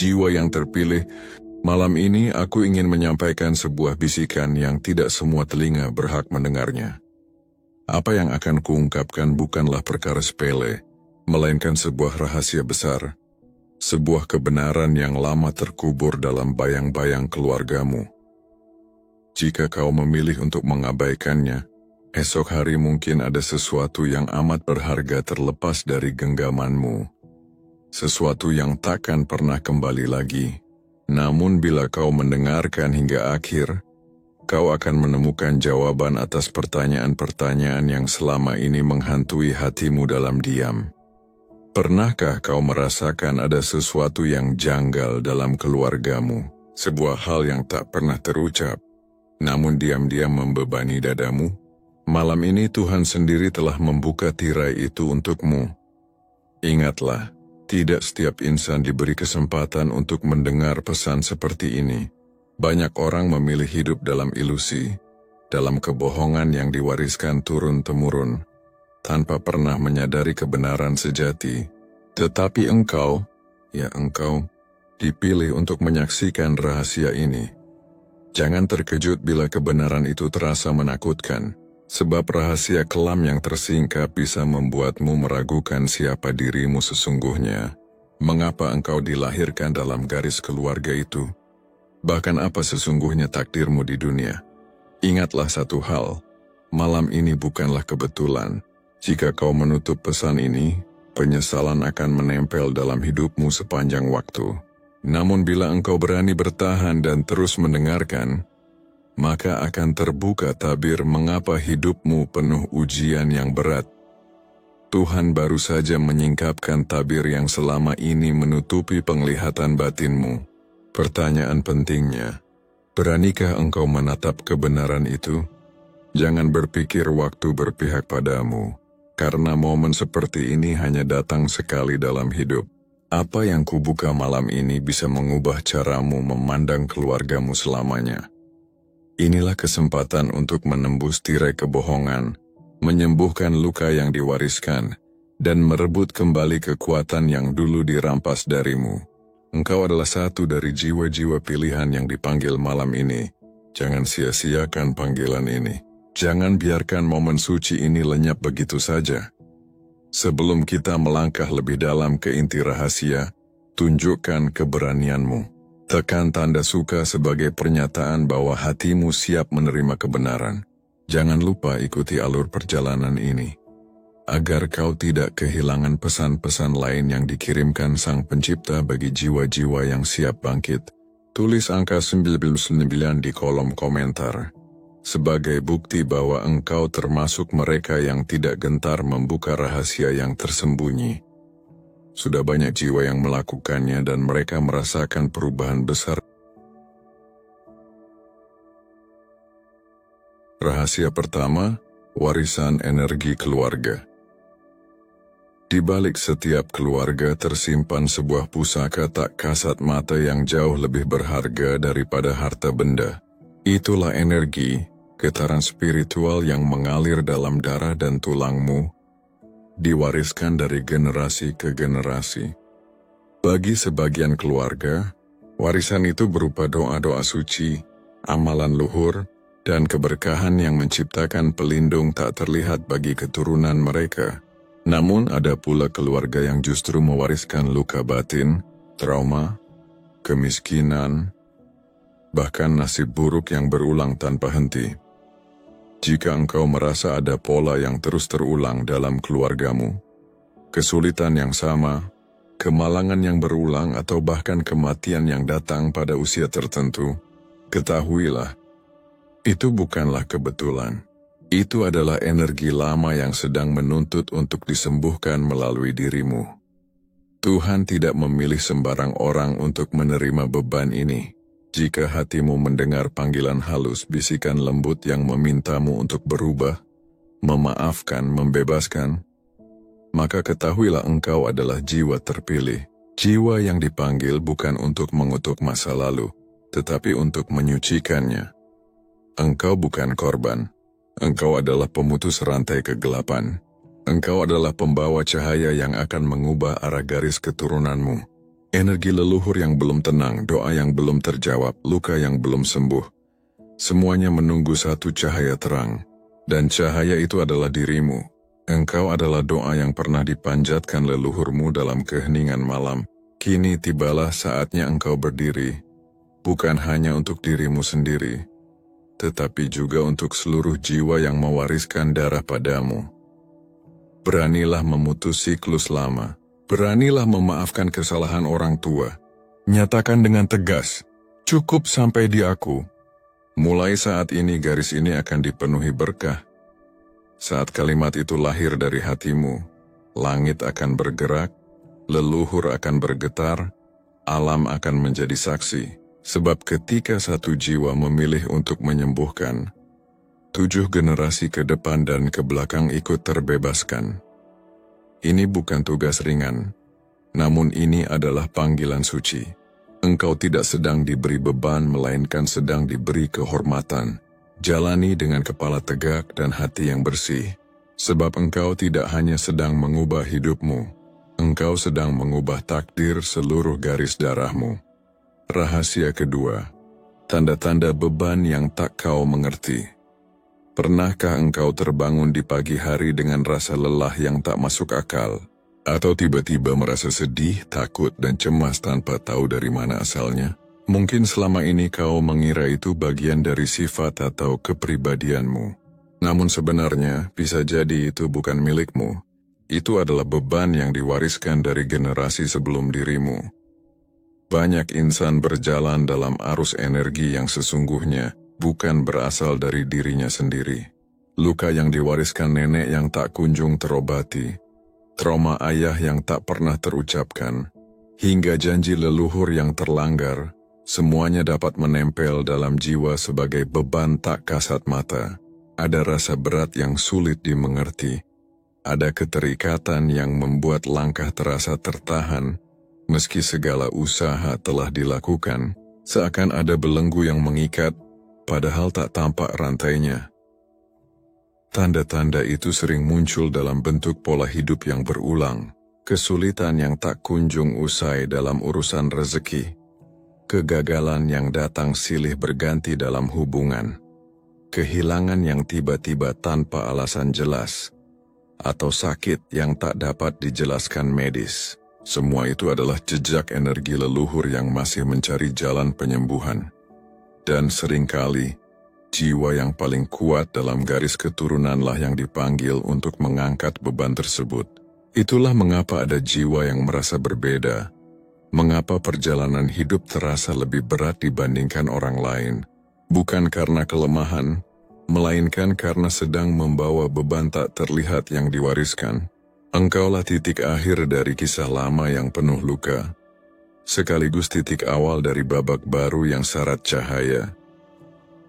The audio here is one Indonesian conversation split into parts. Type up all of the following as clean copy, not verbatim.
jiwa yang terpilih, malam ini aku ingin menyampaikan sebuah bisikan yang tidak semua telinga berhak mendengarnya. Apa yang akan kuungkapkan bukanlah perkara sepele, melainkan sebuah rahasia besar. Sebuah kebenaran yang lama terkubur dalam bayang-bayang keluargamu. Jika kau memilih untuk mengabaikannya, esok hari mungkin ada sesuatu yang amat berharga terlepas dari genggamanmu. Sesuatu yang takkan pernah kembali lagi. Namun bila kau mendengarkan hingga akhir, kau akan menemukan jawaban atas pertanyaan-pertanyaan yang selama ini menghantui hatimu dalam diam. Pernahkah kau merasakan ada sesuatu yang janggal dalam keluargamu? Sebuah hal yang tak pernah terucap, namun diam-diam membebani dadamu? Malam ini Tuhan sendiri telah membuka tirai itu untukmu. Ingatlah, tidak setiap insan diberi kesempatan untuk mendengar pesan seperti ini. Banyak orang memilih hidup dalam ilusi, dalam kebohongan yang diwariskan turun-temurun, tanpa pernah menyadari kebenaran sejati. Tetapi engkau, dipilih untuk menyaksikan rahasia ini. Jangan terkejut bila kebenaran itu terasa menakutkan, sebab rahasia kelam yang tersingkap bisa membuatmu meragukan siapa dirimu sesungguhnya. Mengapa engkau dilahirkan dalam garis keluarga itu? Bahkan apa sesungguhnya takdirmu di dunia? Ingatlah satu hal, malam ini bukanlah kebetulan. Jika kau menutup pesan ini, penyesalan akan menempel dalam hidupmu sepanjang waktu. Namun bila engkau berani bertahan dan terus mendengarkan, maka akan terbuka tabir mengapa hidupmu penuh ujian yang berat. Tuhan baru saja menyingkapkan tabir yang selama ini menutupi penglihatan batinmu. Pertanyaan pentingnya, beranikah engkau menatap kebenaran itu? Jangan berpikir waktu berpihak padamu. Karena momen seperti ini hanya datang sekali dalam hidup. Apa yang kubuka malam ini bisa mengubah caramu memandang keluargamu selamanya. Inilah kesempatan untuk menembus tirai kebohongan, menyembuhkan luka yang diwariskan, dan merebut kembali kekuatan yang dulu dirampas darimu. Engkau adalah satu dari jiwa-jiwa pilihan yang dipanggil malam ini. Jangan sia-siakan panggilan ini. Jangan biarkan momen suci ini lenyap begitu saja. Sebelum kita melangkah lebih dalam ke inti rahasia, tunjukkan keberanianmu. Tekan tanda suka sebagai pernyataan bahwa hatimu siap menerima kebenaran. Jangan lupa ikuti alur perjalanan ini, agar kau tidak kehilangan pesan-pesan lain yang dikirimkan Sang Pencipta bagi jiwa-jiwa yang siap bangkit. Tulis angka 99 di kolom komentar. Sebagai bukti bahwa engkau termasuk mereka yang tidak gentar membuka rahasia yang tersembunyi. Sudah banyak jiwa yang melakukannya dan mereka merasakan perubahan besar. Rahasia pertama, warisan energi keluarga. Di balik setiap keluarga tersimpan sebuah pusaka tak kasat mata yang jauh lebih berharga daripada harta benda. Itulah energi, getaran spiritual yang mengalir dalam darah dan tulangmu, diwariskan dari generasi ke generasi. Bagi sebagian keluarga, warisan itu berupa doa-doa suci, amalan luhur, dan keberkahan yang menciptakan pelindung tak terlihat bagi keturunan mereka. Namun ada pula keluarga yang justru mewariskan luka batin, trauma, kemiskinan, bahkan nasib buruk yang berulang tanpa henti. Jika engkau merasa ada pola yang terus terulang dalam keluargamu, kesulitan yang sama, kemalangan yang berulang atau bahkan kematian yang datang pada usia tertentu, ketahuilah, itu bukanlah kebetulan. Itu adalah energi lama yang sedang menuntut untuk disembuhkan melalui dirimu. Tuhan tidak memilih sembarang orang untuk menerima beban ini. Jika hatimu mendengar panggilan halus, bisikan lembut yang memintamu untuk berubah, memaafkan, membebaskan, maka ketahuilah engkau adalah jiwa terpilih. Jiwa yang dipanggil bukan untuk mengutuk masa lalu, tetapi untuk menyucikannya. Engkau bukan korban. Engkau adalah pemutus rantai kegelapan. Engkau adalah pembawa cahaya yang akan mengubah arah garis keturunanmu. Energi leluhur yang belum tenang, doa yang belum terjawab, luka yang belum sembuh. Semuanya menunggu satu cahaya terang. Dan cahaya itu adalah dirimu. Engkau adalah doa yang pernah dipanjatkan leluhurmu dalam keheningan malam. Kini tibalah saatnya engkau berdiri. Bukan hanya untuk dirimu sendiri, tetapi juga untuk seluruh jiwa yang mewariskan darah padamu. Beranilah memutus siklus lama. Beranilah memaafkan kesalahan orang tua. Nyatakan dengan tegas, cukup sampai di aku. Mulai saat ini garis ini akan dipenuhi berkah. Saat kalimat itu lahir dari hatimu, langit akan bergerak, leluhur akan bergetar, alam akan menjadi saksi. Sebab ketika satu jiwa memilih untuk menyembuhkan, 7 generasi ke depan dan ke belakang ikut terbebaskan. Ini bukan tugas ringan, namun ini adalah panggilan suci. Engkau tidak sedang diberi beban, melainkan sedang diberi kehormatan. Jalani dengan kepala tegak dan hati yang bersih, sebab engkau tidak hanya sedang mengubah hidupmu, engkau sedang mengubah takdir seluruh garis darahmu. Rahasia kedua, tanda-tanda beban yang tak kau mengerti. Pernahkah engkau terbangun di pagi hari dengan rasa lelah yang tak masuk akal? Atau tiba-tiba merasa sedih, takut, dan cemas tanpa tahu dari mana asalnya? Mungkin selama ini kau mengira itu bagian dari sifat atau kepribadianmu. Namun sebenarnya bisa jadi itu bukan milikmu. Itu adalah beban yang diwariskan dari generasi sebelum dirimu. Banyak insan berjalan dalam arus energi yang sesungguhnya bukan berasal dari dirinya sendiri. Luka yang diwariskan nenek yang tak kunjung terobati, trauma ayah yang tak pernah terucapkan, hingga janji leluhur yang terlanggar, semuanya dapat menempel dalam jiwa sebagai beban tak kasat mata. Ada rasa berat yang sulit dimengerti. Ada keterikatan yang membuat langkah terasa tertahan, meski segala usaha telah dilakukan, seakan ada belenggu yang mengikat, padahal tak tampak rantainya. Tanda-tanda itu sering muncul dalam bentuk pola hidup yang berulang, kesulitan yang tak kunjung usai dalam urusan rezeki, kegagalan yang datang silih berganti dalam hubungan, kehilangan yang tiba-tiba tanpa alasan jelas, atau sakit yang tak dapat dijelaskan medis. Semua itu adalah jejak energi leluhur yang masih mencari jalan penyembuhan. Dan seringkali, jiwa yang paling kuat dalam garis keturunanlah yang dipanggil untuk mengangkat beban tersebut. Itulah mengapa ada jiwa yang merasa berbeda. Mengapa perjalanan hidup terasa lebih berat dibandingkan orang lain. Bukan karena kelemahan, melainkan karena sedang membawa beban tak terlihat yang diwariskan. Engkaulah titik akhir dari kisah lama yang penuh luka, sekaligus titik awal dari babak baru yang syarat cahaya.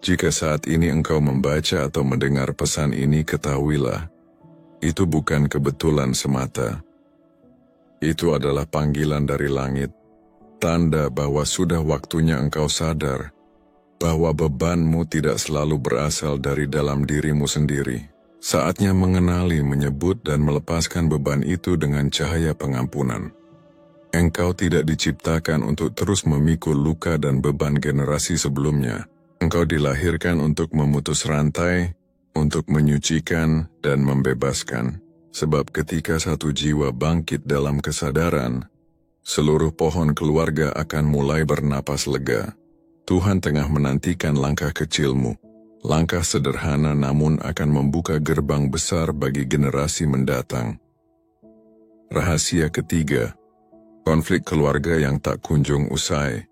Jika saat ini engkau membaca atau mendengar pesan ini, ketahuilah, itu bukan kebetulan semata. Itu adalah panggilan dari langit, tanda bahwa sudah waktunya engkau sadar bahwa bebanmu tidak selalu berasal dari dalam dirimu sendiri. Saatnya mengenali, menyebut, dan melepaskan beban itu dengan cahaya pengampunan. Engkau tidak diciptakan untuk terus memikul luka dan beban generasi sebelumnya. Engkau dilahirkan untuk memutus rantai, untuk menyucikan dan membebaskan. Sebab ketika satu jiwa bangkit dalam kesadaran, seluruh pohon keluarga akan mulai bernapas lega. Tuhan tengah menantikan langkah kecilmu. Langkah sederhana namun akan membuka gerbang besar bagi generasi mendatang. Rahasia ketiga, konflik keluarga yang tak kunjung usai.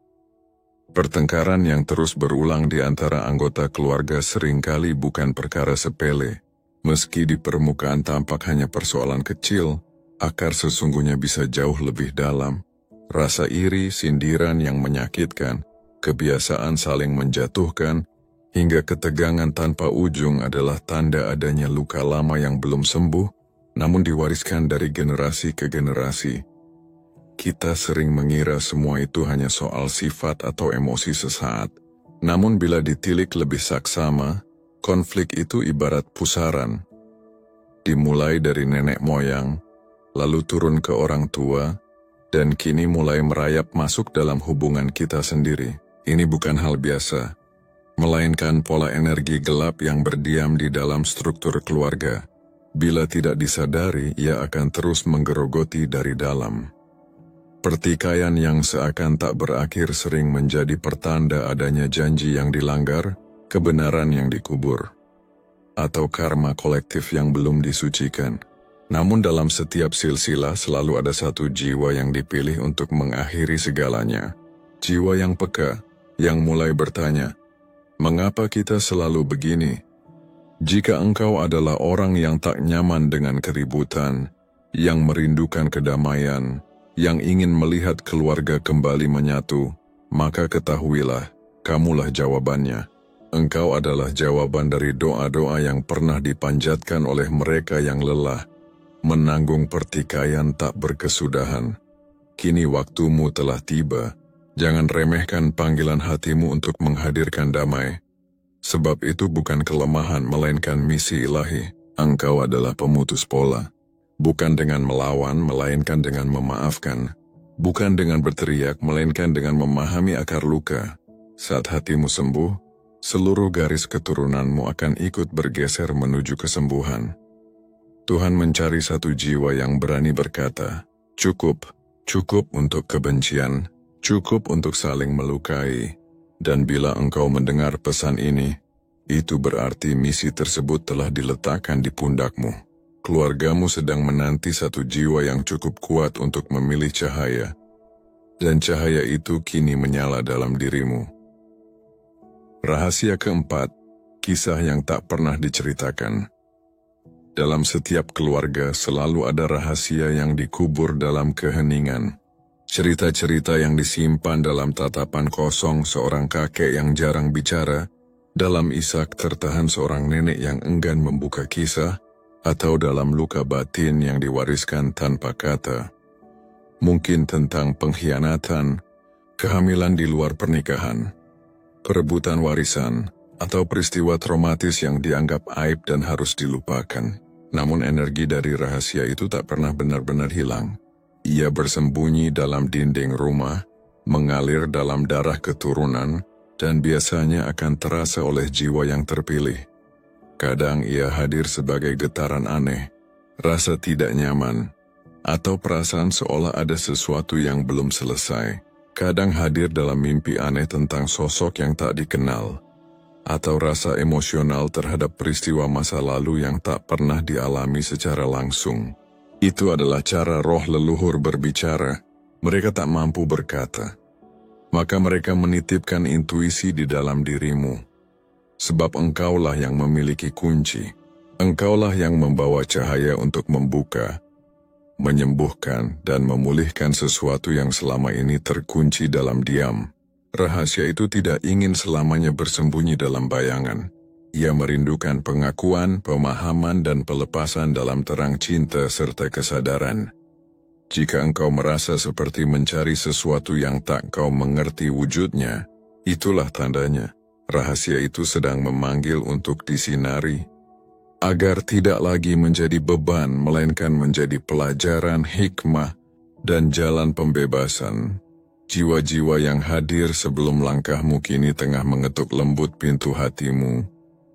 Pertengkaran yang terus berulang di antara anggota keluarga seringkali bukan perkara sepele. Meski di permukaan tampak hanya persoalan kecil, akar sesungguhnya bisa jauh lebih dalam. Rasa iri, sindiran yang menyakitkan, kebiasaan saling menjatuhkan, hingga ketegangan tanpa ujung adalah tanda adanya luka lama yang belum sembuh, namun diwariskan dari generasi ke generasi. Kita sering mengira semua itu hanya soal sifat atau emosi sesaat. Namun bila ditilik lebih saksama, konflik itu ibarat pusaran. Dimulai dari nenek moyang, lalu turun ke orang tua, dan kini mulai merayap masuk dalam hubungan kita sendiri. Ini bukan hal biasa, melainkan pola energi gelap yang berdiam di dalam struktur keluarga. Bila tidak disadari, ia akan terus menggerogoti dari dalam. Pertikaian yang seakan tak berakhir sering menjadi pertanda adanya janji yang dilanggar, kebenaran yang dikubur, atau karma kolektif yang belum disucikan. Namun dalam setiap silsilah selalu ada satu jiwa yang dipilih untuk mengakhiri segalanya. Jiwa yang peka, yang mulai bertanya, mengapa kita selalu begini? Jika engkau adalah orang yang tak nyaman dengan keributan, yang merindukan kedamaian, yang ingin melihat keluarga kembali menyatu, maka ketahuilah, kamulah jawabannya. Engkau adalah jawaban dari doa-doa yang pernah dipanjatkan oleh mereka yang lelah menanggung pertikaian tak berkesudahan. Kini waktumu telah tiba. Jangan remehkan panggilan hatimu untuk menghadirkan damai. Sebab itu bukan kelemahan melainkan misi ilahi. Engkau adalah pemutus pola. Bukan dengan melawan melainkan dengan memaafkan. Bukan dengan berteriak melainkan dengan memahami akar luka. Saat hatimu sembuh, seluruh garis keturunanmu akan ikut bergeser menuju kesembuhan. Tuhan mencari satu jiwa yang berani berkata, cukup untuk kebencian, cukup untuk saling melukai. Dan bila engkau mendengar pesan ini, itu berarti misi tersebut telah diletakkan di pundakmu. Keluargamu sedang menanti satu jiwa yang cukup kuat untuk memilih cahaya. Dan cahaya itu kini menyala dalam dirimu. Rahasia keempat, kisah yang tak pernah diceritakan. Dalam setiap keluarga selalu ada rahasia yang dikubur dalam keheningan. Cerita-cerita yang disimpan dalam tatapan kosong seorang kakek yang jarang bicara, dalam isak tertahan seorang nenek yang enggan membuka kisah, atau dalam luka batin yang diwariskan tanpa kata. Mungkin tentang pengkhianatan, kehamilan di luar pernikahan, perebutan warisan, atau peristiwa traumatis yang dianggap aib dan harus dilupakan. Namun energi dari rahasia itu tak pernah benar-benar hilang. Ia bersembunyi dalam dinding rumah, mengalir dalam darah keturunan, dan biasanya akan terasa oleh jiwa yang terpilih. Kadang ia hadir sebagai getaran aneh, rasa tidak nyaman, atau perasaan seolah ada sesuatu yang belum selesai. Kadang hadir dalam mimpi aneh tentang sosok yang tak dikenal, atau rasa emosional terhadap peristiwa masa lalu yang tak pernah dialami secara langsung. Itu adalah cara roh leluhur berbicara. Mereka tak mampu berkata, maka mereka menitipkan intuisi di dalam dirimu. Sebab engkaulah yang memiliki kunci. Engkaulah yang membawa cahaya untuk membuka, menyembuhkan, dan memulihkan sesuatu yang selama ini terkunci dalam diam. Rahasia itu tidak ingin selamanya bersembunyi dalam bayangan. Ia merindukan pengakuan, pemahaman, dan pelepasan dalam terang cinta serta kesadaran. Jika engkau merasa seperti mencari sesuatu yang tak kau mengerti wujudnya, itulah tandanya. Rahasia itu sedang memanggil untuk disinari, agar tidak lagi menjadi beban, melainkan menjadi pelajaran, hikmah, dan jalan pembebasan. Jiwa-jiwa yang hadir sebelum langkahmu kini tengah mengetuk lembut pintu hatimu.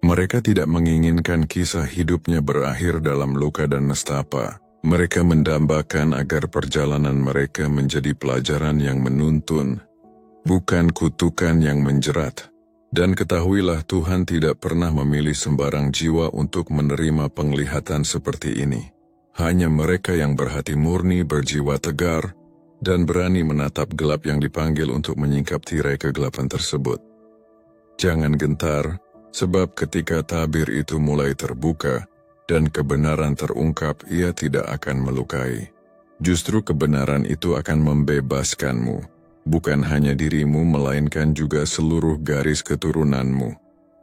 Mereka tidak menginginkan kisah hidupnya berakhir dalam luka dan nestapa. Mereka mendambakan agar perjalanan mereka menjadi pelajaran yang menuntun, bukan kutukan yang menjerat. Dan ketahuilah Tuhan tidak pernah memilih sembarang jiwa untuk menerima penglihatan seperti ini. Hanya mereka yang berhati murni, berjiwa tegar, dan berani menatap gelap yang dipanggil untuk menyingkap tirai kegelapan tersebut. Jangan gentar, sebab ketika tabir itu mulai terbuka dan kebenaran terungkap, ia tidak akan melukai. Justru kebenaran itu akan membebaskanmu. Bukan hanya dirimu, melainkan juga seluruh garis keturunanmu.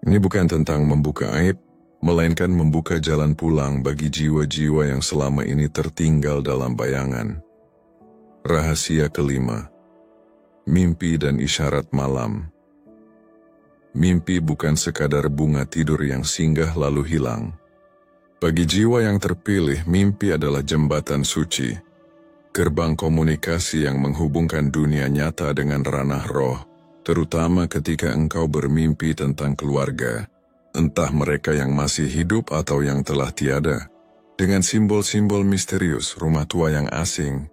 Ini bukan tentang membuka aib, melainkan membuka jalan pulang bagi jiwa-jiwa yang selama ini tertinggal dalam bayangan. Rahasia kelima, mimpi dan isyarat malam. Mimpi bukan sekadar bunga tidur yang singgah lalu hilang. Bagi jiwa yang terpilih, mimpi adalah jembatan suci. gerbang komunikasi yang menghubungkan dunia nyata dengan ranah roh, terutama ketika engkau bermimpi tentang keluarga, entah mereka yang masih hidup atau yang telah tiada, dengan simbol-simbol misterius rumah tua yang asing,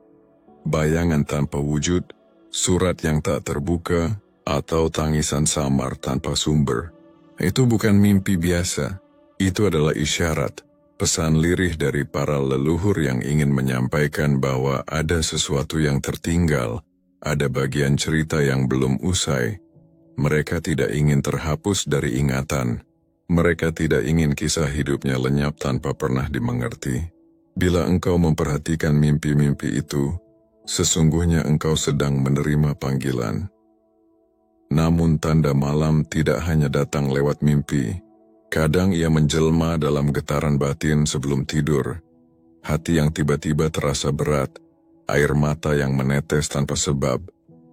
bayangan tanpa wujud, surat yang tak terbuka, atau tangisan samar tanpa sumber. Itu bukan mimpi biasa, itu adalah isyarat, pesan lirih dari para leluhur yang ingin menyampaikan bahwa ada sesuatu yang tertinggal, ada bagian cerita yang belum usai. Mereka tidak ingin terhapus dari ingatan. Mereka tidak ingin kisah hidupnya lenyap tanpa pernah dimengerti. Bila engkau memperhatikan mimpi-mimpi itu, sesungguhnya engkau sedang menerima panggilan. Namun tanda malam tidak hanya datang lewat mimpi. Kadang ia menjelma dalam getaran batin sebelum tidur. Hati yang tiba-tiba terasa berat, air mata yang menetes tanpa sebab,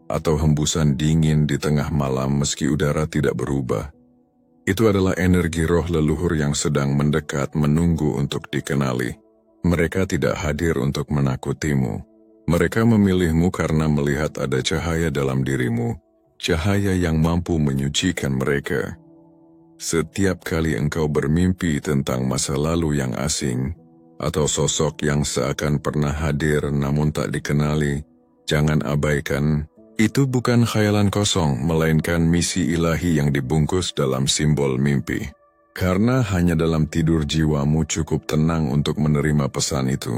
atau hembusan dingin di tengah malam meski udara tidak berubah. Itu adalah energi roh leluhur yang sedang mendekat menunggu untuk dikenali. Mereka tidak hadir untuk menakutimu. Mereka memilihmu karena melihat ada cahaya dalam dirimu, cahaya yang mampu menyucikan mereka. Setiap kali engkau bermimpi tentang masa lalu yang asing, atau sosok yang seakan pernah hadir namun tak dikenali, jangan abaikan, itu bukan khayalan kosong, melainkan misi ilahi yang dibungkus dalam simbol mimpi. Karena hanya dalam tidur jiwamu cukup tenang untuk menerima pesan itu.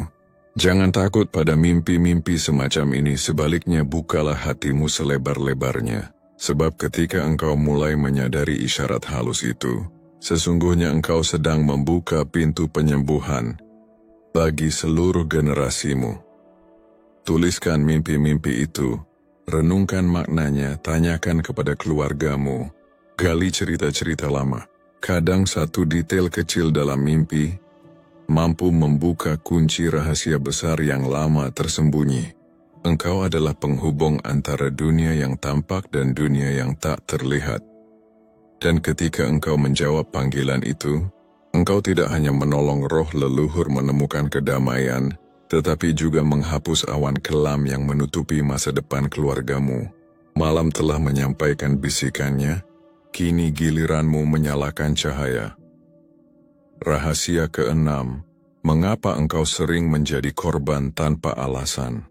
Jangan takut pada mimpi-mimpi semacam ini, sebaliknya bukalah hatimu selebar-lebarnya. Sebab ketika engkau mulai menyadari isyarat halus itu, sesungguhnya engkau sedang membuka pintu penyembuhan bagi seluruh generasimu. Tuliskan mimpi-mimpi itu, renungkan maknanya, tanyakan kepada keluargamu, gali cerita-cerita lama. Kadang satu detail kecil dalam mimpi mampu membuka kunci rahasia besar yang lama tersembunyi. Engkau adalah penghubung antara dunia yang tampak dan dunia yang tak terlihat. Dan ketika engkau menjawab panggilan itu, engkau tidak hanya menolong roh leluhur menemukan kedamaian, tetapi juga menghapus awan kelam yang menutupi masa depan keluargamu. Malam telah menyampaikan bisikannya, kini giliranmu menyalakan cahaya. Rahasia keenam, mengapa engkau sering menjadi korban tanpa alasan?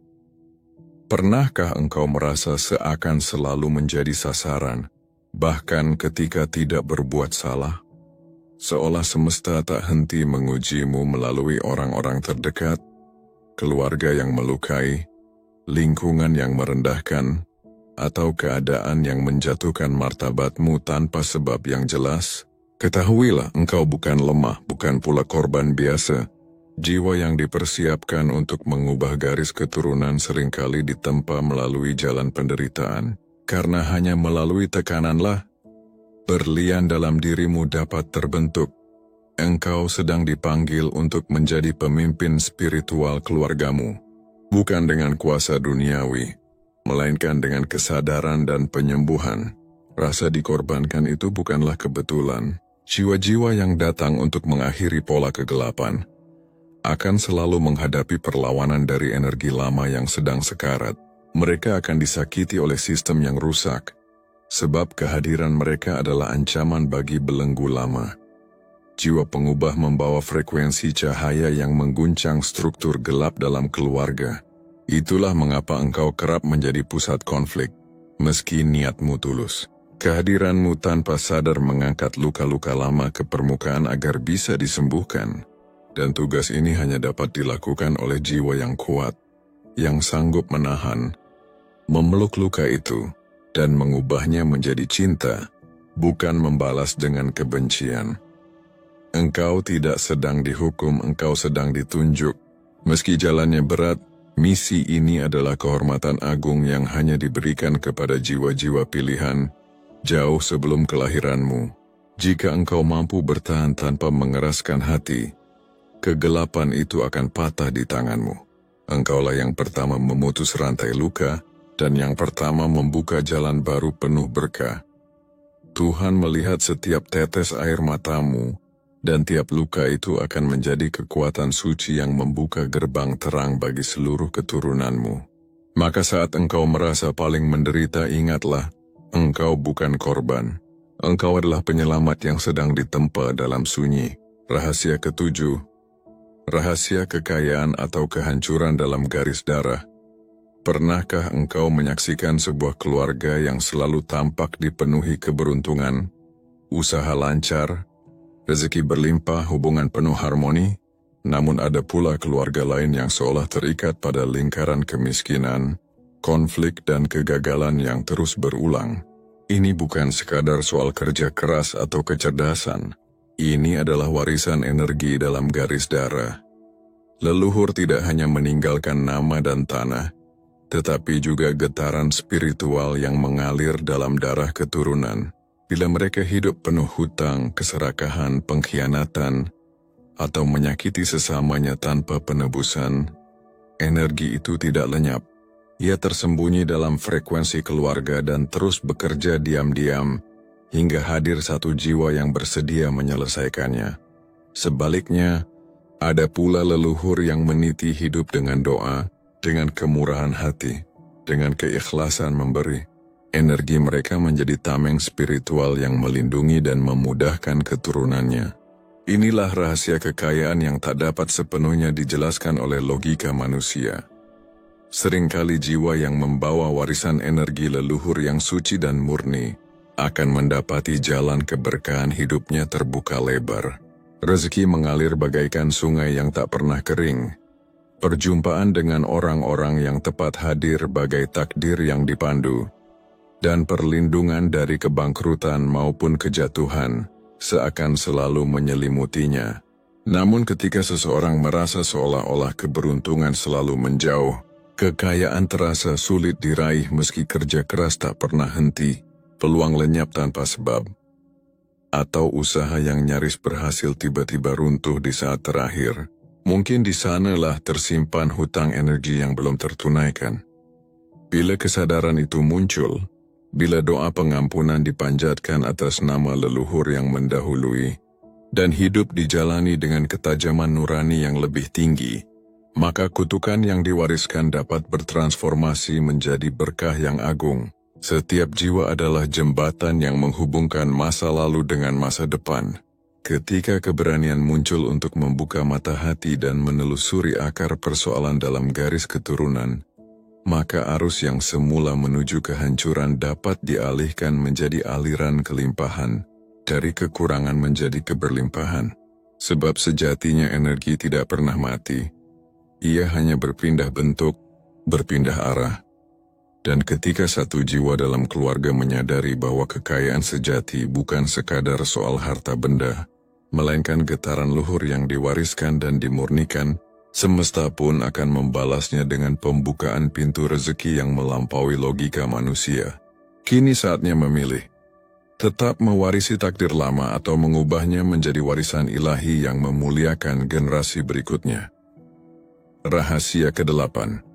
Pernahkah engkau merasa seakan selalu menjadi sasaran, bahkan ketika tidak berbuat salah? Seolah semesta tak henti mengujimu melalui orang-orang terdekat, keluarga yang melukai, lingkungan yang merendahkan, atau keadaan yang menjatuhkan martabatmu tanpa sebab yang jelas? Ketahuilah, engkau bukan lemah, bukan pula korban biasa. Jiwa yang dipersiapkan untuk mengubah garis keturunan seringkali ditempa melalui jalan penderitaan. Karena hanya melalui tekananlah berlian dalam dirimu dapat terbentuk. Engkau sedang dipanggil untuk menjadi pemimpin spiritual keluargamu. Bukan dengan kuasa duniawi, melainkan dengan kesadaran dan penyembuhan. Rasa dikorbankan itu bukanlah kebetulan. Jiwa-jiwa yang datang untuk mengakhiri pola kegelapan akan selalu menghadapi perlawanan dari energi lama yang sedang sekarat. Mereka akan disakiti oleh sistem yang rusak, sebab kehadiran mereka adalah ancaman bagi belenggu lama. Jiwa pengubah membawa frekuensi cahaya yang mengguncang struktur gelap dalam keluarga. Itulah mengapa engkau kerap menjadi pusat konflik, meski niatmu tulus. Kehadiranmu tanpa sadar mengangkat luka-luka lama ke permukaan agar bisa disembuhkan. Dan tugas ini hanya dapat dilakukan oleh jiwa yang kuat, yang sanggup menahan, memeluk luka itu, dan mengubahnya menjadi cinta, bukan membalas dengan kebencian. Engkau tidak sedang dihukum, engkau sedang ditunjuk. Meski jalannya berat, misi ini adalah kehormatan agung yang hanya diberikan kepada jiwa-jiwa pilihan, jauh sebelum kelahiranmu. Jika engkau mampu bertahan tanpa mengeraskan hati, kegelapan itu akan patah di tanganmu. Engkaulah yang pertama memutus rantai luka, dan yang pertama membuka jalan baru penuh berkah. Tuhan melihat setiap tetes air matamu, Dan tiap luka itu akan menjadi kekuatan suci yang membuka gerbang terang bagi seluruh keturunanmu. Maka saat engkau merasa paling menderita, ingatlah, engkau bukan korban. Engkau adalah penyelamat yang sedang ditempa dalam sunyi. Rahasia ketujuh, rahasia kekayaan atau kehancuran dalam garis darah. Pernahkah engkau menyaksikan sebuah keluarga yang selalu tampak dipenuhi keberuntungan, usaha lancar, rezeki berlimpah, hubungan penuh harmoni? Namun ada pula keluarga lain yang seolah terikat pada lingkaran kemiskinan, konflik dan kegagalan yang terus berulang. Ini bukan sekadar soal kerja keras atau kecerdasan. Ini adalah warisan energi dalam garis darah. Leluhur tidak hanya meninggalkan nama dan tanah, tetapi juga getaran spiritual yang mengalir dalam darah keturunan. Bila mereka hidup penuh hutang, keserakahan, pengkhianatan, atau menyakiti sesamanya tanpa penebusan, energi itu tidak lenyap. Ia tersembunyi dalam frekuensi keluarga dan terus bekerja diam-diam hingga hadir satu jiwa yang bersedia menyelesaikannya. Sebaliknya, ada pula leluhur yang meniti hidup dengan doa, dengan kemurahan hati, dengan keikhlasan memberi. Energi mereka menjadi tameng spiritual yang melindungi dan memudahkan keturunannya. Inilah rahasia kekayaan yang tak dapat sepenuhnya dijelaskan oleh logika manusia. Seringkali jiwa yang membawa warisan energi leluhur yang suci dan murni akan mendapati jalan keberkahan hidupnya terbuka lebar. Rezeki mengalir bagaikan sungai yang tak pernah kering. Perjumpaan dengan orang-orang yang tepat hadir bagai takdir yang dipandu. Dan perlindungan dari kebangkrutan maupun kejatuhan seakan selalu menyelimutinya. Namun ketika seseorang merasa seolah-olah keberuntungan selalu menjauh, kekayaan terasa sulit diraih meski kerja keras tak pernah henti, peluang lenyap tanpa sebab, atau usaha yang nyaris berhasil tiba-tiba runtuh di saat terakhir, mungkin di sanalah tersimpan hutang energi yang belum tertunaikan. Bila kesadaran itu muncul, bila doa pengampunan dipanjatkan atas nama leluhur yang mendahului, dan hidup dijalani dengan ketajaman nurani yang lebih tinggi, maka kutukan yang diwariskan dapat bertransformasi menjadi berkah yang agung. Setiap jiwa adalah jembatan yang menghubungkan masa lalu dengan masa depan. Ketika keberanian muncul untuk membuka mata hati dan menelusuri akar persoalan dalam garis keturunan, maka arus yang semula menuju kehancuran dapat dialihkan menjadi aliran kelimpahan, dari kekurangan menjadi keberlimpahan. Sebab sejatinya energi tidak pernah mati. Ia hanya berpindah bentuk, berpindah arah. Dan ketika satu jiwa dalam keluarga menyadari bahwa kekayaan sejati bukan sekadar soal harta benda, melainkan getaran luhur yang diwariskan dan dimurnikan, semesta pun akan membalasnya dengan pembukaan pintu rezeki yang melampaui logika manusia. Kini saatnya memilih. Tetap mewarisi takdir lama atau mengubahnya menjadi warisan ilahi yang memuliakan generasi berikutnya. Rahasia ke-8.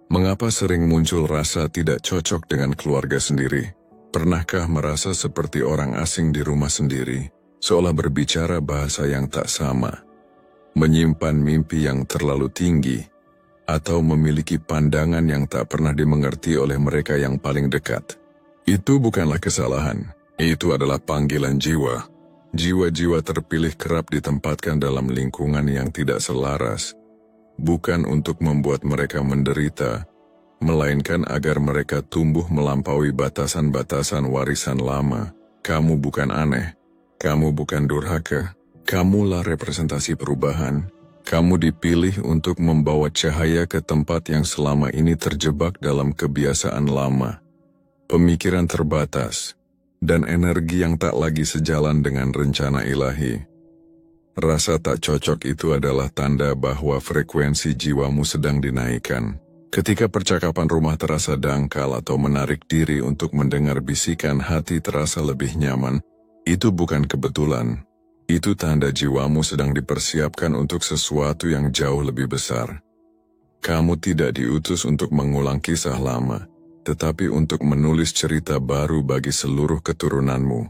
Mengapa sering muncul rasa tidak cocok dengan keluarga sendiri? Pernahkah merasa seperti orang asing di rumah sendiri, seolah berbicara bahasa yang tak sama? Menyimpan mimpi yang terlalu tinggi, atau memiliki pandangan yang tak pernah dimengerti oleh mereka yang paling dekat. Itu bukanlah kesalahan, itu adalah panggilan jiwa. Jiwa-jiwa terpilih kerap ditempatkan dalam lingkungan yang tidak selaras, bukan untuk membuat mereka menderita, melainkan agar mereka tumbuh melampaui batasan-batasan warisan lama. Kamu bukan aneh, kamu bukan durhaka. Kamulah representasi perubahan. Kamu dipilih untuk membawa cahaya ke tempat yang selama ini terjebak dalam kebiasaan lama, pemikiran terbatas, dan energi yang tak lagi sejalan dengan rencana ilahi. Rasa tak cocok itu adalah tanda bahwa frekuensi jiwamu sedang dinaikkan. Ketika percakapan rumah terasa dangkal atau menarik diri untuk mendengar bisikan hati terasa lebih nyaman, itu bukan kebetulan. Itu tanda jiwamu sedang dipersiapkan untuk sesuatu yang jauh lebih besar. Kamu tidak diutus untuk mengulang kisah lama, tetapi untuk menulis cerita baru bagi seluruh keturunanmu.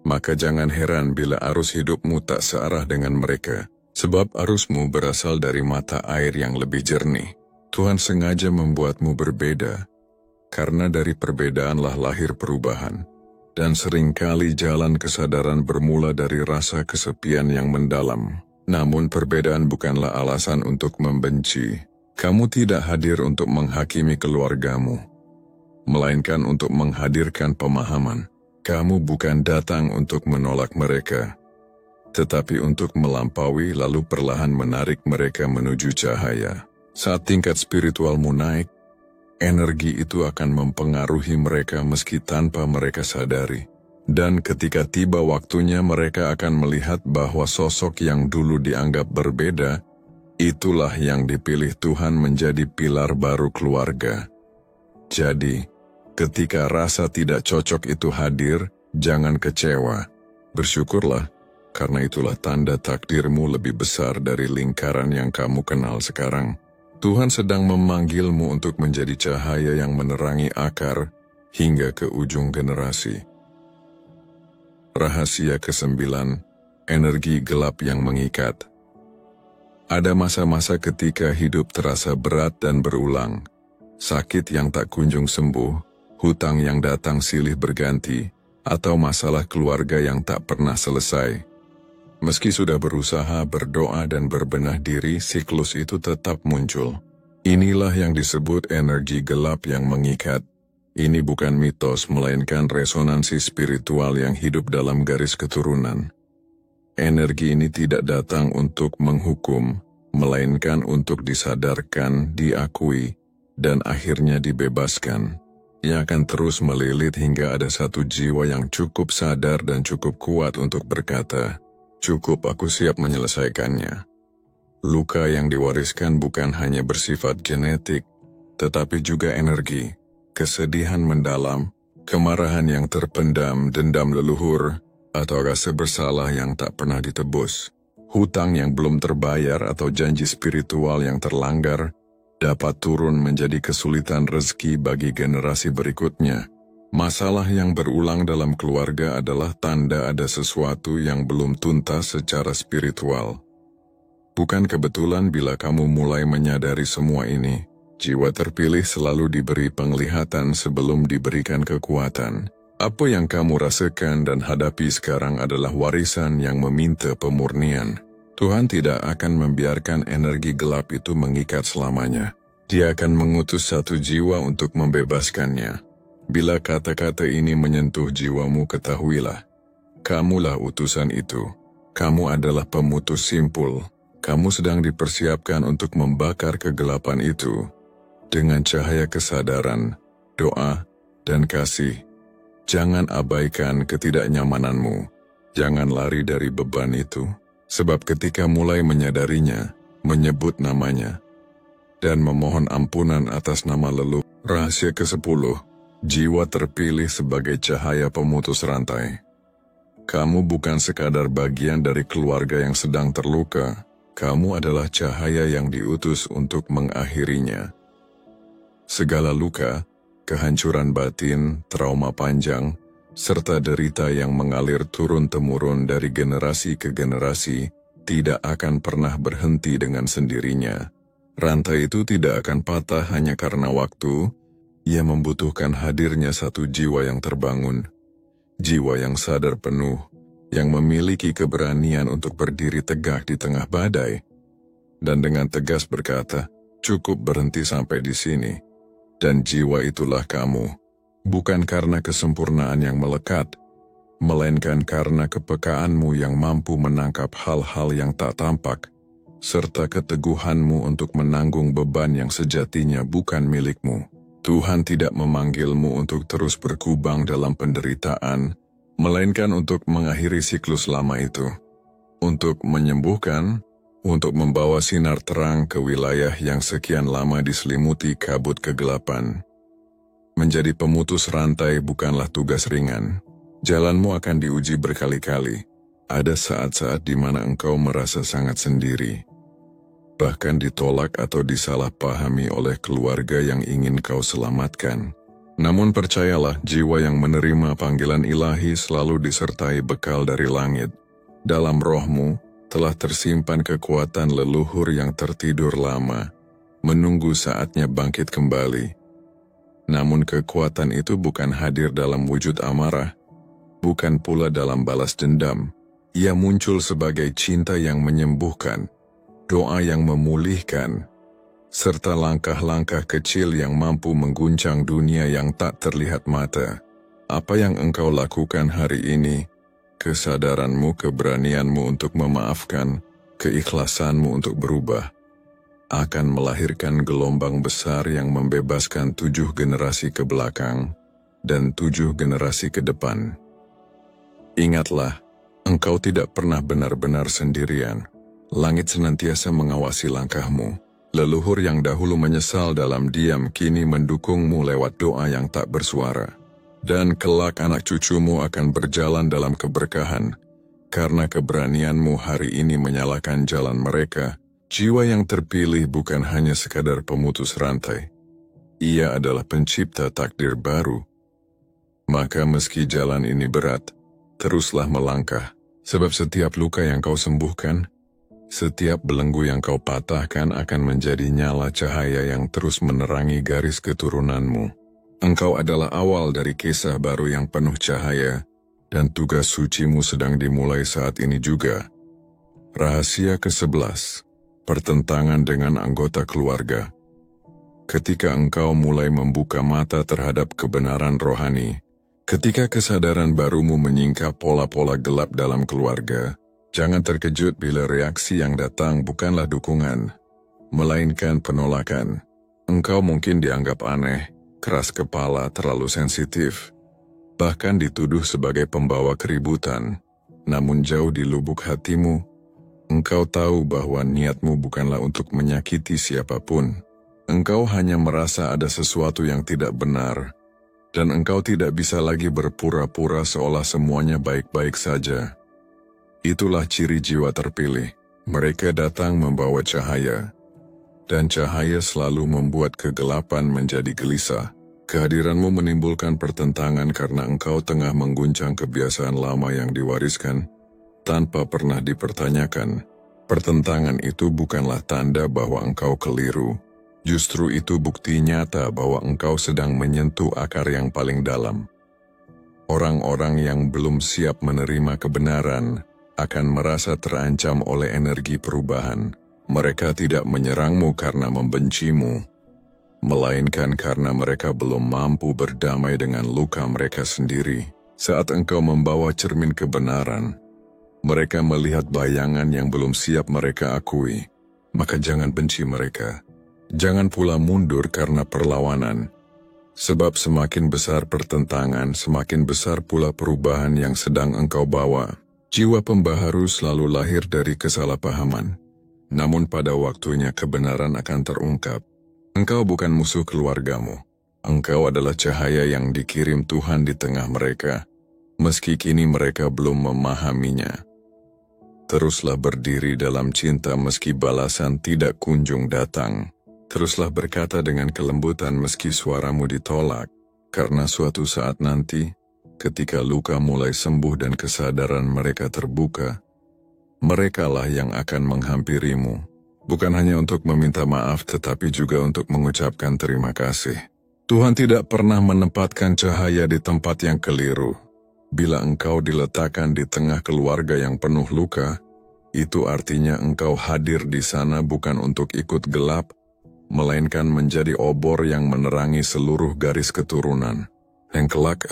Maka jangan heran bila arus hidupmu tak searah dengan mereka, sebab arusmu berasal dari mata air yang lebih jernih. Tuhan sengaja membuatmu berbeda, karena dari perbedaanlah lahir perubahan. Dan seringkali jalan kesadaran bermula dari rasa kesepian yang mendalam. Namun perbedaan bukanlah alasan untuk membenci. Kamu tidak hadir untuk menghakimi keluargamu, melainkan untuk menghadirkan pemahaman. Kamu bukan datang untuk menolak mereka, tetapi untuk melampaui lalu perlahan menarik mereka menuju cahaya. Saat tingkat spiritualmu naik, energi itu akan mempengaruhi mereka meski tanpa mereka sadari. Dan ketika tiba waktunya mereka akan melihat bahwa sosok yang dulu dianggap berbeda, itulah yang dipilih Tuhan menjadi pilar baru keluarga. Jadi, ketika rasa tidak cocok itu hadir, jangan kecewa. Bersyukurlah, karena itulah tanda takdirmu lebih besar dari lingkaran yang kamu kenal sekarang. Tuhan sedang memanggilmu untuk menjadi cahaya yang menerangi akar hingga ke ujung generasi. Rahasia ke-9, energi gelap yang mengikat. Ada masa-masa ketika hidup terasa berat dan berulang. Sakit yang tak kunjung sembuh, hutang yang datang silih berganti, atau masalah keluarga yang tak pernah selesai. Meski sudah berusaha berdoa dan berbenah diri, siklus itu tetap muncul. Inilah yang disebut energi gelap yang mengikat. Ini bukan mitos, melainkan resonansi spiritual yang hidup dalam garis keturunan. Energi ini tidak datang untuk menghukum, melainkan untuk disadarkan, diakui, dan akhirnya dibebaskan. Ia akan terus melilit hingga ada satu jiwa yang cukup sadar dan cukup kuat untuk berkata, "Cukup, aku siap menyelesaikannya." Luka yang diwariskan bukan hanya bersifat genetik, tetapi juga energi, kesedihan mendalam, kemarahan yang terpendam, dendam leluhur, atau rasa bersalah yang tak pernah ditebus. Hutang yang belum terbayar atau janji spiritual yang terlanggar dapat turun menjadi kesulitan rezeki bagi generasi berikutnya. Masalah yang berulang dalam keluarga adalah tanda ada sesuatu yang belum tuntas secara spiritual. Bukan kebetulan bila kamu mulai menyadari semua ini. Jiwa terpilih selalu diberi penglihatan sebelum diberikan kekuatan. Apa yang kamu rasakan dan hadapi sekarang adalah warisan yang meminta pemurnian. Tuhan tidak akan membiarkan energi gelap itu mengikat selamanya. Dia akan mengutus satu jiwa untuk membebaskannya. Bila kata-kata ini menyentuh jiwamu, ketahuilah, kamulah utusan itu. Kamu adalah pemutus simpul. Kamu sedang dipersiapkan untuk membakar kegelapan itu. Dengan cahaya kesadaran, doa, dan kasih. Jangan abaikan ketidaknyamananmu. Jangan lari dari beban itu. Sebab ketika mulai menyadarinya, menyebut namanya, dan memohon ampunan atas nama leluhur. Rahasia ke-10, jiwa terpilih sebagai cahaya pemutus rantai. Kamu bukan sekadar bagian dari keluarga yang sedang terluka. Kamu adalah cahaya yang diutus untuk mengakhirinya. Segala luka, kehancuran batin, trauma panjang, serta derita yang mengalir turun-temurun dari generasi ke generasi, tidak akan pernah berhenti dengan sendirinya. Rantai itu tidak akan patah hanya karena waktu. Ia membutuhkan hadirnya satu jiwa yang terbangun, jiwa yang sadar penuh, yang memiliki keberanian untuk berdiri tegak di tengah badai, dan dengan tegas berkata, "Cukup, berhenti sampai di sini." Dan jiwa itulah kamu. Bukan karena kesempurnaan yang melekat, melainkan karena kepekaanmu yang mampu menangkap hal-hal yang tak tampak, serta keteguhanmu untuk menanggung beban yang sejatinya bukan milikmu. Tuhan tidak memanggilmu untuk terus berkubang dalam penderitaan, melainkan untuk mengakhiri siklus lama itu. Untuk menyembuhkan, untuk membawa sinar terang ke wilayah yang sekian lama diselimuti kabut kegelapan. Menjadi pemutus rantai bukanlah tugas ringan. Jalanmu akan diuji berkali-kali. Ada saat-saat di mana engkau merasa sangat sendiri. Bahkan ditolak atau disalahpahami oleh keluarga yang ingin kau selamatkan. Namun percayalah, jiwa yang menerima panggilan ilahi selalu disertai bekal dari langit. Dalam rohmu telah tersimpan kekuatan leluhur yang tertidur lama, menunggu saatnya bangkit kembali. Namun kekuatan itu bukan hadir dalam wujud amarah, bukan pula dalam balas dendam. Ia muncul sebagai cinta yang menyembuhkan, doa yang memulihkan, serta langkah-langkah kecil yang mampu mengguncang dunia yang tak terlihat mata. Apa yang engkau lakukan hari ini, kesadaranmu, keberanianmu untuk memaafkan, keikhlasanmu untuk berubah, akan melahirkan gelombang besar yang membebaskan 7 generasi ke belakang dan 7 generasi ke depan. Ingatlah, engkau tidak pernah benar-benar sendirian. Langit senantiasa mengawasi langkahmu. Leluhur yang dahulu menyesal dalam diam kini mendukungmu lewat doa yang tak bersuara. Dan kelak anak cucumu akan berjalan dalam keberkahan. Karena keberanianmu hari ini menyalakan jalan mereka, jiwa yang terpilih bukan hanya sekadar pemutus rantai. Ia adalah pencipta takdir baru. Maka meski jalan ini berat, teruslah melangkah. Sebab setiap luka yang kau sembuhkan, setiap belenggu yang kau patahkan akan menjadi nyala cahaya yang terus menerangi garis keturunanmu. Engkau adalah awal dari kisah baru yang penuh cahaya, dan tugas sucimu sedang dimulai saat ini juga. Rahasia ke-11, pertentangan dengan anggota keluarga. Ketika engkau mulai membuka mata terhadap kebenaran rohani, ketika kesadaran barumu menyingkap pola-pola gelap dalam keluarga, jangan terkejut bila reaksi yang datang bukanlah dukungan, melainkan penolakan. Engkau mungkin dianggap aneh, keras kepala, terlalu sensitif, bahkan dituduh sebagai pembawa keributan. Namun jauh di lubuk hatimu, engkau tahu bahwa niatmu bukanlah untuk menyakiti siapapun. Engkau hanya merasa ada sesuatu yang tidak benar, dan engkau tidak bisa lagi berpura-pura seolah semuanya baik-baik saja. Itulah ciri jiwa terpilih. Mereka datang membawa cahaya, dan cahaya selalu membuat kegelapan menjadi gelisah. Kehadiranmu menimbulkan pertentangan karena engkau tengah mengguncang kebiasaan lama yang diwariskan tanpa pernah dipertanyakan. Pertentangan itu bukanlah tanda bahwa engkau keliru. Justru itu bukti nyata bahwa engkau sedang menyentuh akar yang paling dalam. Orang-orang yang belum siap menerima kebenaran akan merasa terancam oleh energi perubahan. Mereka tidak menyerangmu karena membencimu, melainkan karena mereka belum mampu berdamai dengan luka mereka sendiri. Saat engkau membawa cermin kebenaran, mereka melihat bayangan yang belum siap mereka akui. Maka jangan benci mereka. Jangan pula mundur karena perlawanan. Sebab semakin besar pertentangan, semakin besar pula perubahan yang sedang engkau bawa. Jiwa pembaharu selalu lahir dari kesalahpahaman. Namun pada waktunya kebenaran akan terungkap. Engkau bukan musuh keluargamu. Engkau adalah cahaya yang dikirim Tuhan di tengah mereka, meski kini mereka belum memahaminya. Teruslah berdiri dalam cinta meski balasan tidak kunjung datang. Teruslah berkata dengan kelembutan meski suaramu ditolak, karena suatu saat nanti, ketika luka mulai sembuh dan kesadaran mereka terbuka, merekalah yang akan menghampirimu, bukan hanya untuk meminta maaf tetapi juga untuk mengucapkan terima kasih. Tuhan tidak pernah menempatkan cahaya di tempat yang keliru. Bila engkau diletakkan di tengah keluarga yang penuh luka, itu artinya engkau hadir di sana bukan untuk ikut gelap, melainkan menjadi obor yang menerangi seluruh garis keturunan. Yang kelak,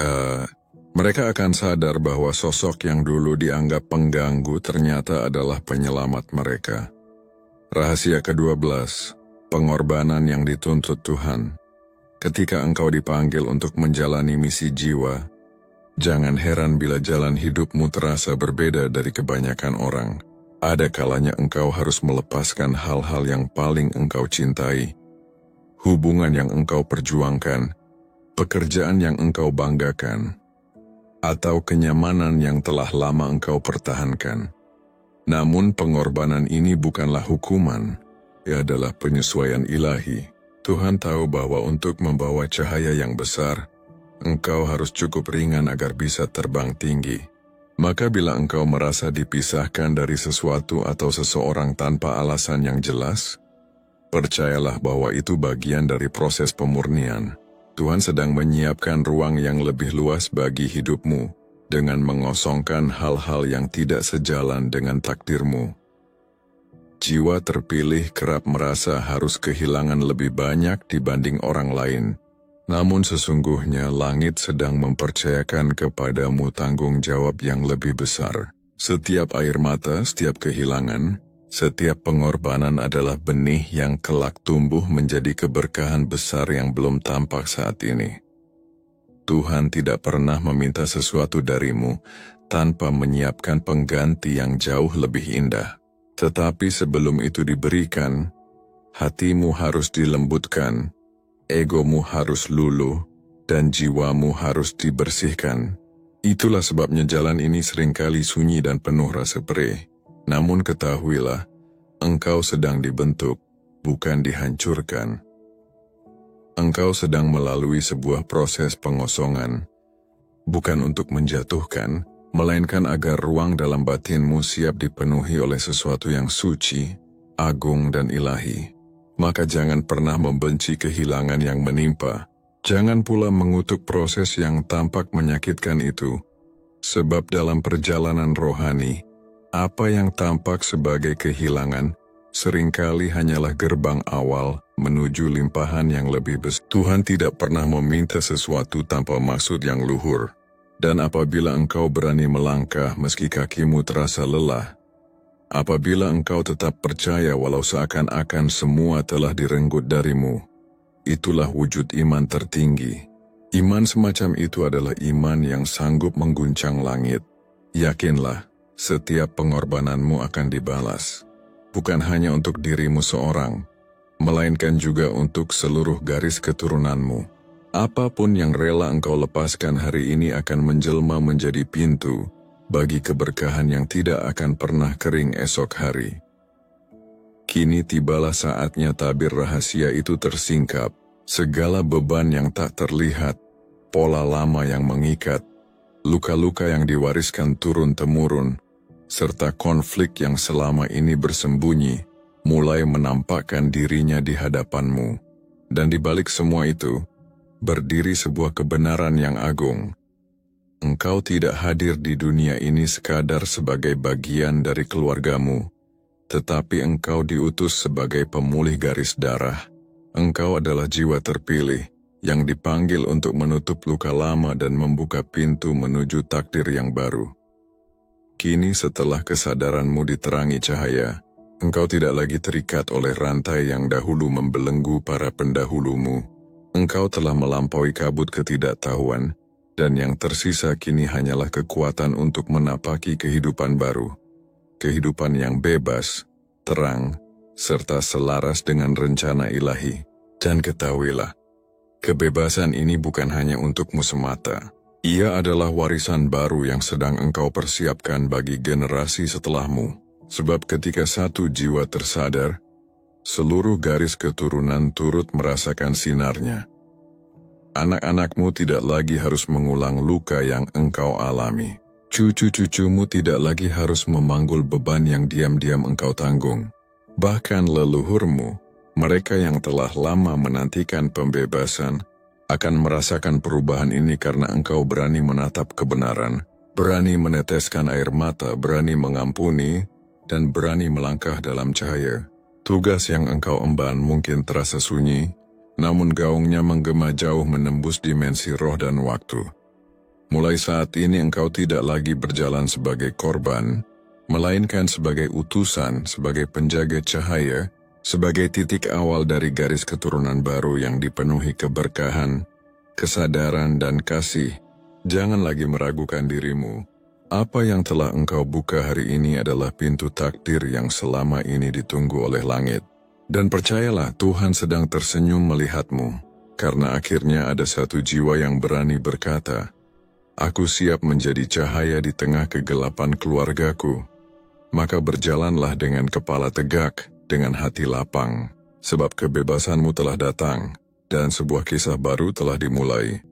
mereka akan sadar bahwa sosok yang dulu dianggap pengganggu ternyata adalah penyelamat mereka. Rahasia ke-12, pengorbanan yang dituntut Tuhan. Ketika engkau dipanggil untuk menjalani misi jiwa, jangan heran bila jalan hidupmu terasa berbeda dari kebanyakan orang. Ada kalanya engkau harus melepaskan hal-hal yang paling engkau cintai, hubungan yang engkau perjuangkan, pekerjaan yang engkau banggakan, atau kenyamanan yang telah lama engkau pertahankan. Namun pengorbanan ini bukanlah hukuman, ia adalah penyesuaian ilahi. Tuhan tahu bahwa untuk membawa cahaya yang besar, engkau harus cukup ringan agar bisa terbang tinggi. Maka bila engkau merasa dipisahkan dari sesuatu atau seseorang tanpa alasan yang jelas, percayalah bahwa itu bagian dari proses pemurnian. Tuhan sedang menyiapkan ruang yang lebih luas bagi hidupmu dengan mengosongkan hal-hal yang tidak sejalan dengan takdirmu. Jiwa terpilih kerap merasa harus kehilangan lebih banyak dibanding orang lain. Namun sesungguhnya langit sedang mempercayakan kepadamu tanggung jawab yang lebih besar. Setiap air mata, setiap kehilangan, setiap pengorbanan adalah benih yang kelak tumbuh menjadi keberkahan besar yang belum tampak saat ini. Tuhan tidak pernah meminta sesuatu darimu tanpa menyiapkan pengganti yang jauh lebih indah. Tetapi sebelum itu diberikan, hatimu harus dilembutkan, egomu harus luluh, dan jiwamu harus dibersihkan. Itulah sebabnya jalan ini seringkali sunyi dan penuh rasa perih. Namun ketahuilah, engkau sedang dibentuk, bukan dihancurkan. Engkau sedang melalui sebuah proses pengosongan, bukan untuk menjatuhkan, melainkan agar ruang dalam batinmu siap dipenuhi oleh sesuatu yang suci, agung dan ilahi. Maka jangan pernah membenci kehilangan yang menimpa. Jangan pula mengutuk proses yang tampak menyakitkan itu. Sebab dalam perjalanan rohani, apa yang tampak sebagai kehilangan, seringkali hanyalah gerbang awal menuju limpahan yang lebih besar. Tuhan tidak pernah meminta sesuatu tanpa maksud yang luhur. Dan apabila engkau berani melangkah meski kakimu terasa lelah, apabila engkau tetap percaya walau seakan-akan semua telah direnggut darimu, itulah wujud iman tertinggi. Iman semacam itu adalah iman yang sanggup mengguncang langit. Yakinlah, setiap pengorbananmu akan dibalas. Bukan hanya untuk dirimu seorang, melainkan juga untuk seluruh garis keturunanmu. Apapun yang rela engkau lepaskan hari ini akan menjelma menjadi pintu bagi keberkahan yang tidak akan pernah kering esok hari. Kini tibalah saatnya tabir rahasia itu tersingkap. Segala beban yang tak terlihat, pola lama yang mengikat, luka-luka yang diwariskan turun-temurun, serta konflik yang selama ini bersembunyi, mulai menampakkan dirinya di hadapanmu. Dan di balik semua itu, berdiri sebuah kebenaran yang agung. Engkau tidak hadir di dunia ini sekadar sebagai bagian dari keluargamu, tetapi engkau diutus sebagai pemulih garis darah. Engkau adalah jiwa terpilih yang dipanggil untuk menutup luka lama dan membuka pintu menuju takdir yang baru. Kini setelah kesadaranmu diterangi cahaya, engkau tidak lagi terikat oleh rantai yang dahulu membelenggu para pendahulumu. Engkau telah melampaui kabut ketidaktahuan, dan yang tersisa kini hanyalah kekuatan untuk menapaki kehidupan baru. Kehidupan yang bebas, terang, serta selaras dengan rencana ilahi. Dan ketahuilah, kebebasan ini bukan hanya untukmu semata. Ia adalah warisan baru yang sedang engkau persiapkan bagi generasi setelahmu. Sebab ketika satu jiwa tersadar, seluruh garis keturunan turut merasakan sinarnya. Anak-anakmu tidak lagi harus mengulang luka yang engkau alami. Cucu-cucumu tidak lagi harus memanggul beban yang diam-diam engkau tanggung. Bahkan leluhurmu, mereka yang telah lama menantikan pembebasan, akan merasakan perubahan ini karena engkau berani menatap kebenaran, berani meneteskan air mata, berani mengampuni, dan berani melangkah dalam cahaya. Tugas yang engkau emban mungkin terasa sunyi, namun gaungnya menggema jauh menembus dimensi roh dan waktu. Mulai saat ini engkau tidak lagi berjalan sebagai korban, melainkan sebagai utusan, sebagai penjaga cahaya, sebagai titik awal dari garis keturunan baru yang dipenuhi keberkahan, kesadaran, dan kasih. Jangan lagi meragukan dirimu. Apa yang telah engkau buka hari ini adalah pintu takdir yang selama ini ditunggu oleh langit. Dan percayalah, Tuhan sedang tersenyum melihatmu, karena akhirnya ada satu jiwa yang berani berkata, "Aku siap menjadi cahaya di tengah kegelapan keluargaku." Maka berjalanlah dengan kepala tegak, dengan hati lapang, sebab kebebasanmu telah datang, dan sebuah kisah baru telah dimulai.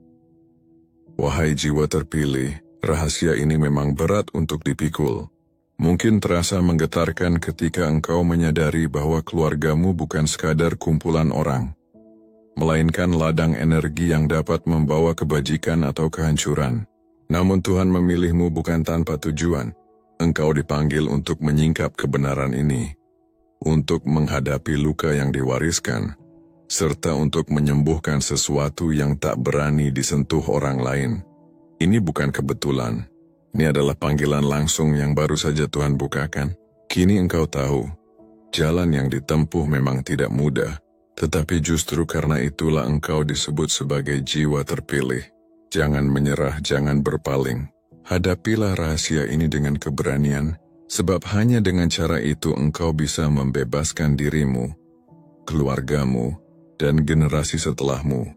Wahai jiwa terpilih, rahasia ini memang berat untuk dipikul. Mungkin terasa menggetarkan ketika engkau menyadari bahwa keluargamu bukan sekadar kumpulan orang, melainkan ladang energi yang dapat membawa kebajikan atau kehancuran. Namun Tuhan memilihmu bukan tanpa tujuan. Engkau dipanggil untuk menyingkap kebenaran ini, untuk menghadapi luka yang diwariskan, serta untuk menyembuhkan sesuatu yang tak berani disentuh orang lain. Ini bukan kebetulan. Ini adalah panggilan langsung yang baru saja Tuhan bukakan. Kini engkau tahu, jalan yang ditempuh memang tidak mudah, tetapi justru karena itulah engkau disebut sebagai jiwa terpilih. Jangan menyerah, jangan berpaling. Hadapilah rahasia ini dengan keberanian, sebab hanya dengan cara itu engkau bisa membebaskan dirimu, keluargamu, dan generasi setelahmu.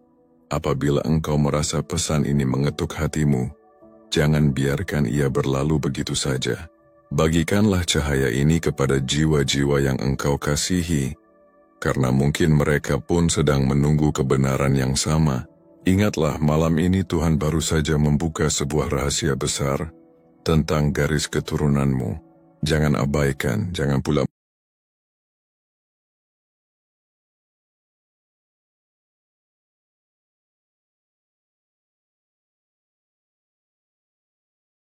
Apabila engkau merasa pesan ini mengetuk hatimu, jangan biarkan ia berlalu begitu saja. Bagikanlah cahaya ini kepada jiwa-jiwa yang engkau kasihi, karena mungkin mereka pun sedang menunggu kebenaran yang sama. Ingatlah, malam ini Tuhan baru saja membuka sebuah rahasia besar tentang garis keturunanmu. Jangan abaikan, jangan pula